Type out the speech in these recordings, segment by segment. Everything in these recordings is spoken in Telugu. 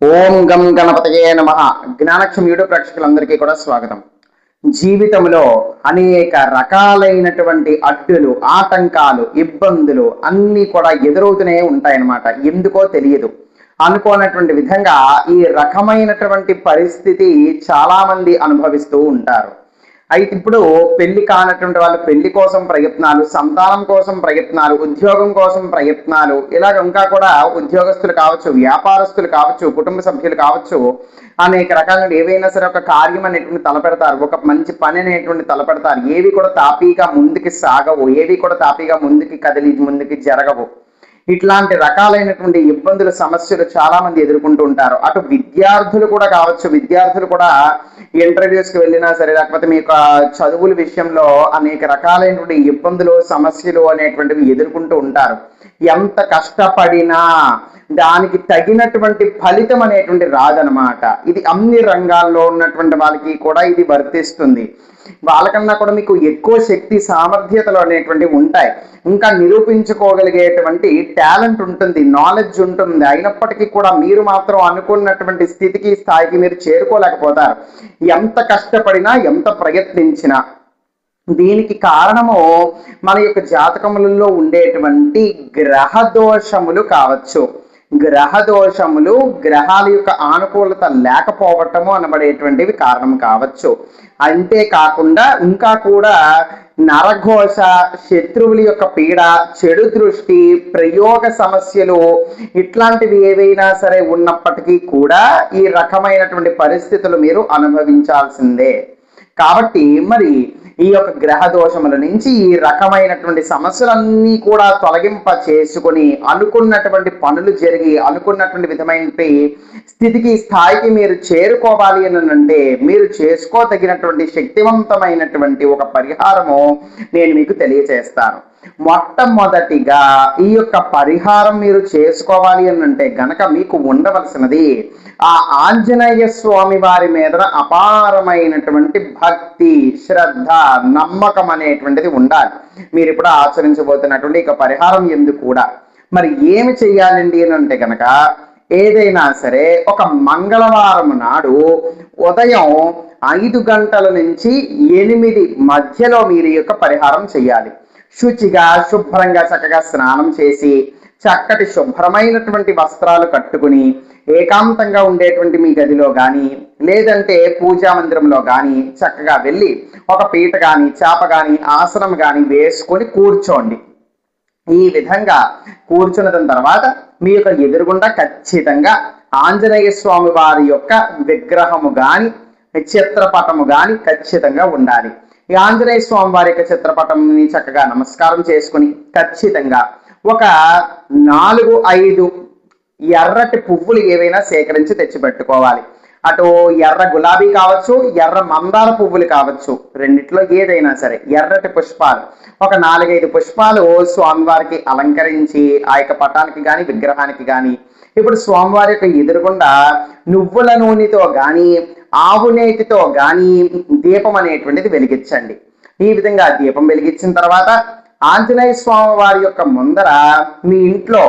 ఓం గం గణపతయే నమః. జ్ఞానక్షం యూట్యూబ్ ప్రేక్షకులందరికీ కూడా స్వాగతం. జీవితంలో అనేక రకాలైనటువంటి అడ్డులు, ఆటంకాలు, ఇబ్బందులు అన్నీ కూడా ఎదురవుతూనే ఉంటాయన్నమాట. ఎందుకో తెలియదు. అనుకోనటువంటి విధంగా ఈ రకమైనటువంటి పరిస్థితి చాలా మంది అనుభవిస్తూ ఉంటారు. అయితే ఇప్పుడు పెళ్లి కానటువంటి వాళ్ళు పెళ్లి కోసం ప్రయత్నాలు, సంతానం కోసం ప్రయత్నాలు, ఉద్యోగం కోసం ప్రయత్నాలు, ఇలాగ ఇంకా కూడా ఉద్యోగస్తులు కావచ్చు, వ్యాపారస్తులు కావచ్చు, కుటుంబ సభ్యులు కావచ్చు, అనేక రకాల ఏవైనా సరే ఒక కార్యం అనేటువంటి తలపెడతారు, ఒక మంచి పని అనేటువంటి తలపెడతారు. ఏవి కూడా తాపీగా ముందుకి సాగవు, ఏవి కూడా తాపీగా ముందుకి జరగవు. ఇట్లాంటి రకాలైనటువంటి ఇబ్బందులు, సమస్యలు చాలా మంది ఎదుర్కొంటూ ఉంటారు. అటు విద్యార్థులు కూడా కావచ్చు, విద్యార్థులు కూడా ఇంటర్వ్యూస్కి వెళ్ళినా సరే, లేకపోతే మీకు చదువుల విషయంలో అనేక రకాలైనటువంటి ఇబ్బందులు, సమస్యలు అనేటువంటివి ఎదుర్కొంటూ ఉంటారు. ఎంత కష్టపడినా దానికి తగినటువంటి ఫలితం అనేటువంటి రాదనమాట. ఇది అన్ని రంగాల్లో ఉన్నటువంటి వాళ్ళకి కూడా ఇది వర్తిస్తుంది. వాళ్ళకన్నా కూడా మీకు ఎక్కువ శక్తి, సామర్థ్యతలు అనేటువంటివి ఉంటాయి. ఇంకా నిరూపించుకోగలిగేటువంటి టాలెంట్ ఉంటుంది, నాలెడ్జ్ ఉంటుంది. అయినప్పటికీ కూడా మీరు మాత్రం అనుకున్నటువంటి స్థితికి, స్థాయికి మీరు చేరుకోలేకపోతారు. ఎంత కష్టపడినా, ఎంత ప్రయత్నించినా. దీనికి కారణము మన యొక్క జాతకములలో ఉండేటువంటి గ్రహ దోషములు కావచ్చు. గ్రహ దోషములు, గ్రహాల యొక్క ఆనుకూలత లేకపోవటము అనబడేటువంటివి కారణం కావచ్చు. అంతేకాకుండా ఇంకా కూడా నరఘోష, శత్రువుల యొక్క పీడ, చెడు దృష్టి, ప్రయోగ సమస్యలు ఇట్లాంటివి ఏవైనా సరే ఉన్నప్పటికీ కూడా ఈ రకమైనటువంటి పరిస్థితులు మీరు అనుభవించాల్సిందే. కాబట్టి మరి ఈ యొక్క గ్రహ దోషముల నుంచి ఈ రకమైనటువంటి సమస్యలన్నీ కూడా తొలగింప చేసుకొని అనుకున్నటువంటి పనులు జరిగి అనుకున్నటువంటి విధమైన స్థితికి, స్థాయికి మీరు చేరుకోవాలి అని అంటే మీరు చేసుకోదగినటువంటి శక్తివంతమైనటువంటి ఒక పరిహారము నేను మీకు తెలియజేస్తాను. మొట్టమొదటిగా ఈ యొక్క పరిహారం మీరు చేసుకోవాలి అని అంటే గనక మీకు ఉండవలసినది ఆ ఆంజనేయ స్వామి వారి మీద అపారమైనటువంటి భక్తి, శ్రద్ధ, నమ్మకం అనేటువంటిది ఉండాలి. మీరు ఇప్పుడు ఆచరించబోతున్నటువంటి ఇక పరిహారం ఎందుకు కూడా మరి ఏమి చెయ్యాలండి అని అంటే గనక ఏదైనా సరే ఒక మంగళవారం నాడు ఉదయం 5 గంటల నుంచి 8 మధ్యలో మీరు ఈ యొక్క పరిహారం చెయ్యాలి. శుచిగా, శుభ్రంగా, చక్కగా స్నానం చేసి చక్కటి శుభ్రమైనటువంటి వస్త్రాలు కట్టుకుని ఏకాంతంగా ఉండేటువంటి మీ గదిలో కానీ లేదంటే పూజా మందిరంలో కానీ చక్కగా వెళ్ళి ఒక పీట కానీ, చాప కానీ, ఆసనం కానీ వేసుకొని కూర్చోండి. ఈ విధంగా కూర్చున్న తర్వాత మీ యొక్క ఎదురుగుండా ఖచ్చితంగా ఆంజనేయ స్వామి వారి యొక్క విగ్రహము కానీ, చిత్రపటము కానీ ఖచ్చితంగా ఉండాలి. ఈ ఆంజనేయ స్వామి వారి యొక్క చిత్రపటంని చక్కగా నమస్కారం చేసుకుని ఖచ్చితంగా ఒక 4-5 ఎర్రటి పువ్వులు ఏవైనా సేకరించి తెచ్చిపెట్టుకోవాలి. అటు ఎర్ర గులాబీ కావచ్చు, ఎర్ర మందార పువ్వులు కావచ్చు, రెండిట్లో ఏదైనా సరే ఎర్రటి పుష్పాలు ఒక 4-5 పుష్పాలు స్వామివారికి అలంకరించి ఆ యొక్క పటానికి కానీ, విగ్రహానికి కానీ ఇప్పుడు స్వామివారి యొక్క ఎదురుగుండా నువ్వుల నూనెతో కానీ, ఆవు నేతితో కానీ దీపం అనేటువంటిది వెలిగించండి. ఈ విధంగా దీపం వెలిగించిన తర్వాత ఆంజనేయ స్వామి వారి యొక్క ముందర మీ ఇంట్లో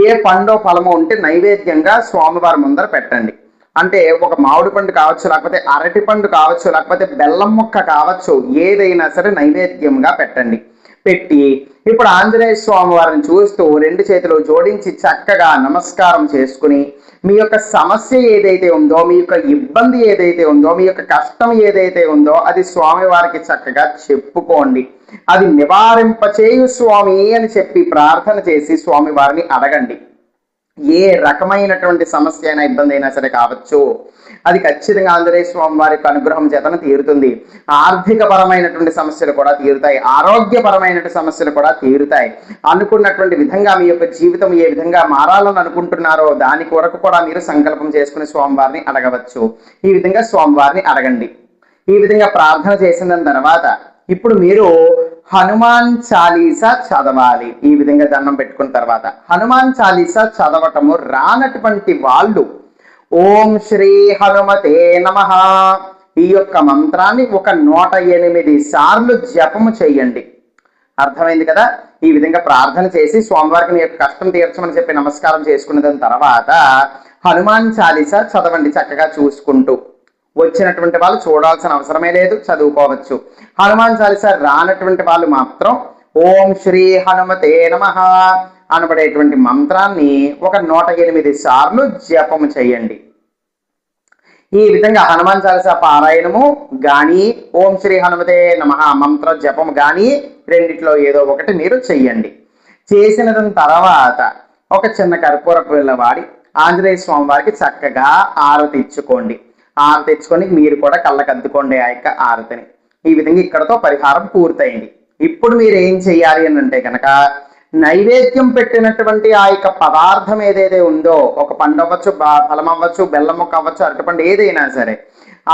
ఏ పండో ఫలమో ఉంటే నైవేద్యంగా స్వామివారి ముందర పెట్టండి. అంటే ఒక మామిడి పండు కావచ్చు, లేకపోతే అరటి పండు కావచ్చు, లేకపోతే బెల్లం ముక్క కావచ్చు, ఏదైనా సరే నైవేద్యంగా పెట్టండి. పెట్టి ఇప్పుడు ఆంజనేయ స్వామి వారిని చూస్తూ 2 చేతులు జోడించి చక్కగా నమస్కారం చేసుకుని మీ యొక్క సమస్య ఏదైతే ఉందో, మీ యొక్క ఇబ్బంది ఏదైతే ఉందో, మీ యొక్క కష్టం ఏదైతే ఉందో అది స్వామి వారికి చక్కగా చెప్పుకోండి. అది నివారింపచేయు స్వామి అని చెప్పి ప్రార్థన చేసి స్వామి వారిని అడగండి. ఏ రకమైనటువంటి సమస్య అయినా, ఇబ్బంది అయినా సరే కావచ్చు, అది ఖచ్చితంగా ఆంజనేయ స్వామి వారి యొక్క అనుగ్రహం చేతన తీరుతుంది. ఆర్థిక పరమైనటువంటి సమస్యలు కూడా తీరుతాయి, ఆరోగ్యపరమైనటువంటి సమస్యలు కూడా తీరుతాయి. అనుకున్నటువంటి విధంగా మీ యొక్క జీవితం ఏ విధంగా మారాలని అనుకుంటున్నారో దాని కొరకు కూడా మీరు సంకల్పం చేసుకుని స్వామివారిని అడగవచ్చు. ఈ విధంగా స్వామివారిని అడగండి. ఈ విధంగా ప్రార్థన చేసిన తర్వాత ఇప్పుడు మీరు హనుమాన్ చాలీసా చదవాలి. ఈ విధంగా దండం పెట్టుకున్న తర్వాత హనుమాన్ చాలీసా చదవటము రానటువంటి వాళ్ళు ఓం శ్రీ హనుమతే నమః ఈ యొక్క మంత్రాన్ని ఒక 108 సార్లు జపము చేయండి. అర్థమైంది కదా? ఈ విధంగా ప్రార్థన చేసి స్వామివారికి మీ యొక్క కష్టం తీర్చమని చెప్పి నమస్కారం చేసుకున్న తర్వాత హనుమాన్ చాలీసా చదవండి చక్కగా చూసుకుంటూ. వచ్చినటువంటి వాళ్ళు చూడాల్సిన అవసరమే లేదు, చదువుకోవచ్చు. హనుమాన్ చాలీసా రానటువంటి వాళ్ళు మాత్రం ఓం శ్రీ హనుమతే నమః అనబడేటువంటి మంత్రాన్ని ఒక 108 సార్లు జపము చేయండి. ఈ విధంగా హనుమాన్ చాలీసా పారాయణము గాని ఓం శ్రీ హనుమతే నమః మంత్ర జపము గాని రెండిట్లో ఏదో ఒకటి మీరు చెయ్యండి. చేసిన తర్వాత ఒక చిన్న కర్పూర బిళ్ళ వాడి ఆంజనేయ స్వామి వారికి చక్కగా ఆరతి ఇచ్చుకోండి. ఆరతి ఇచ్చుకొని మీరు కూడా కళ్ళకద్దుకోండి ఆ యొక్క ఆరతిని. ఈ విధంగా ఇక్కడతో పరిహారం పూర్తయింది. ఇప్పుడు మీరు ఏం చెయ్యాలి అని అంటే కనుక నైవేద్యం పెట్టినటువంటి ఆ యొక్క పదార్థం ఏదైతే ఉందో, ఒక పండు అవ్వచ్చు, ఫలం అవ్వచ్చు, బెల్లం మొక్క అవ్వచ్చు, అరటిపండు ఏదైనా సరే,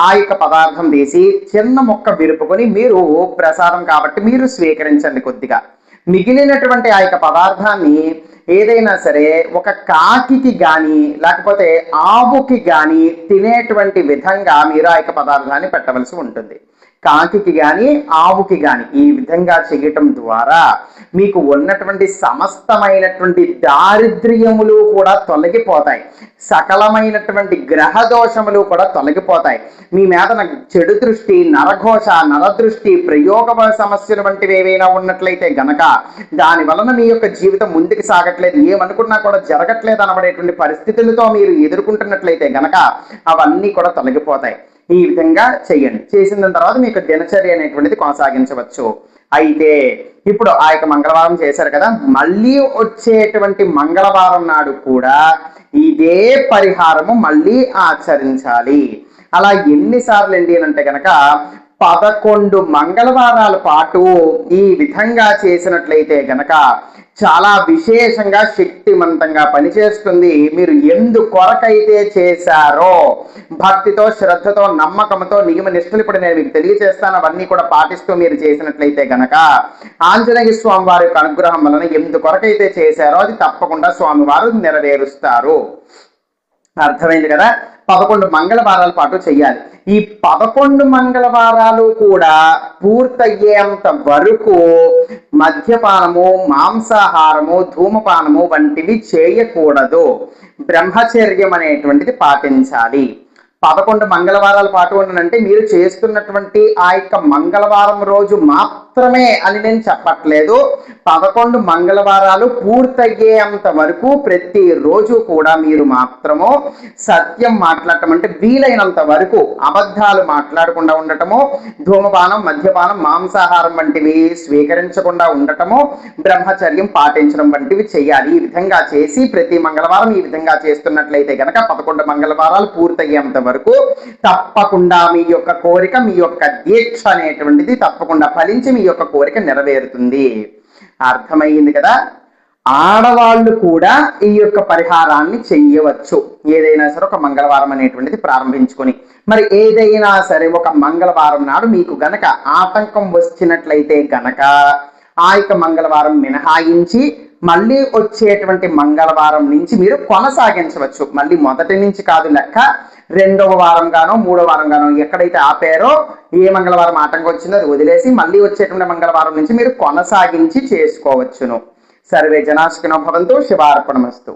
ఆ యొక్క పదార్థం తీసి చిన్న మొక్క విరుపుకొని మీరు ప్రసాదం కాబట్టి మీరు స్వీకరించండి కొద్దిగా. మిగిలినటువంటి ఆ యొక్క పదార్థాన్ని ఏదైనా సరే ఒక కాకికి కానీ లేకపోతే ఆవుకి కానీ తినేటువంటి విధంగా మీరు ఆ యొక్క పదార్థాన్ని పెట్టవలసి ఉంటుంది. కాకికి కానీ ఆవుకి కానీ ఈ విధంగా చేయటం ద్వారా మీకు ఉన్నటువంటి సమస్తమైనటువంటి దారిద్ర్యములు కూడా తొలగిపోతాయి, సకలమైనటువంటి గ్రహ దోషములు కూడా తొలగిపోతాయి. మీ మీద చెడు దృష్టి, నరఘోష, నరదృష్టి, ప్రయోగ సమస్యలు వంటివి ఏవైనా ఉన్నట్లయితే గనక దాని వలన మీ యొక్క జీవితం ముందుకు సాగట్లేదు, ఏమనుకున్నా కూడా జరగట్లేదు అనబడేటువంటి పరిస్థితులతో మీరు ఎదుర్కొంటున్నట్లయితే గనక అవన్నీ కూడా తొలగిపోతాయి. ఈ విధంగా చెయ్యండి. చేసిన తర్వాత మీకు దినచర్య అనేటువంటిది కొనసాగించవచ్చు. అయితే ఇప్పుడు ఆ యొక్క మంగళవారం చేశారు కదా, మళ్ళీ వచ్చేటువంటి మంగళవారం నాడు కూడా ఇదే పరిహారము మళ్ళీ ఆచరించాలి. అలా ఎన్నిసార్లు ఏంటి అని అంటే కనుక 11 మంగళవారాల పాటు ఈ విధంగా చేసినట్లయితే గనక చాలా విశేషంగా శక్తివంతంగా పనిచేస్తుంది. మీరు ఎందు కొరకైతే చేశారో భక్తితో, శ్రద్ధతో, నమ్మకంతో, నియమ నిష్ఠలు ఇప్పుడు నేను మీకు తెలియజేస్తాను, అవన్నీ కూడా పాటిస్తూ మీరు చేసినట్లయితే గనక ఆంజనేయ స్వామి వారి యొక్క అనుగ్రహం వలన ఎందు కొరకైతే చేశారో అది తప్పకుండా స్వామివారు నెరవేరుస్తారు. అర్థమైంది కదా? 11 మంగళవారాల పాటు చెయ్యాలి. ఈ 11 మంగళవారాలు కూడా పూర్తయ్యేంత వరకు మద్యపానము, మాంసాహారము, ధూమపానము వంటివి చేయకూడదు. బ్రహ్మచర్యం అనేటువంటిది పాటించాలి. 11 మంగళవారాల పాటు అంటే మీరు చేస్తున్నటువంటి ఆ యొక్క మంగళవారం రోజు మాత్రమే అని నేను చెప్పట్లేదు. 11 మంగళవారాలు పూర్తయ్యేంత వరకు ప్రతి రోజు కూడా మీరు మాత్రము సత్యం మాట్లాడటం, అంటే వీలైనంత వరకు అబద్ధాలు మాట్లాడకుండా ఉండటము, ధూమపానం, మద్యపానం, మాంసాహారం వంటివి స్వీకరించకుండా ఉండటము, బ్రహ్మచర్యం పాటించడం వంటివి చేయాలి. ఈ విధంగా చేసి ప్రతి మంగళవారం ఈ విధంగా చేస్తున్నట్లయితే గనక 11 మంగళవారాలు పూర్తయ్యేంత వరకు తప్పకుండా మీ యొక్క కోరిక, మీ యొక్క దీక్ష అనేటువంటిది తప్పకుండా ఫలించి మీ యొక్క కోరిక నెరవేరుతుంది. అర్థమైంది కదా? ఆడవాళ్ళు కూడా ఈ యొక్క పరిహారాన్ని చెయ్యవచ్చు. ఏదైనా సరే ఒక మంగళవారం అనేటువంటిది ప్రారంభించుకొని, మరి ఏదైనా సరే ఒక మంగళవారం నాడు మీకు గనక ఆటంకం వచ్చినట్లయితే గనక ఆ యొక్క మంగళవారం మినహాయించి మళ్ళీ వచ్చేటువంటి మంగళవారం నుంచి మీరు కొనసాగించవచ్చు. మళ్ళీ మొదటి నుంచి కాదు లెక్క, 2వ వారం గానో 3వ వారం గానో ఎక్కడైతే ఆపారో, ఏ మంగళవారం ఆటంకం వచ్చిందో అది వదిలేసి మళ్ళీ వచ్చేటువంటి మంగళవారం నుంచి మీరు కొనసాగించి చేసుకోవచ్చును. సర్వే జనా సుఖినో భవంతు. శివార్పణమస్తు.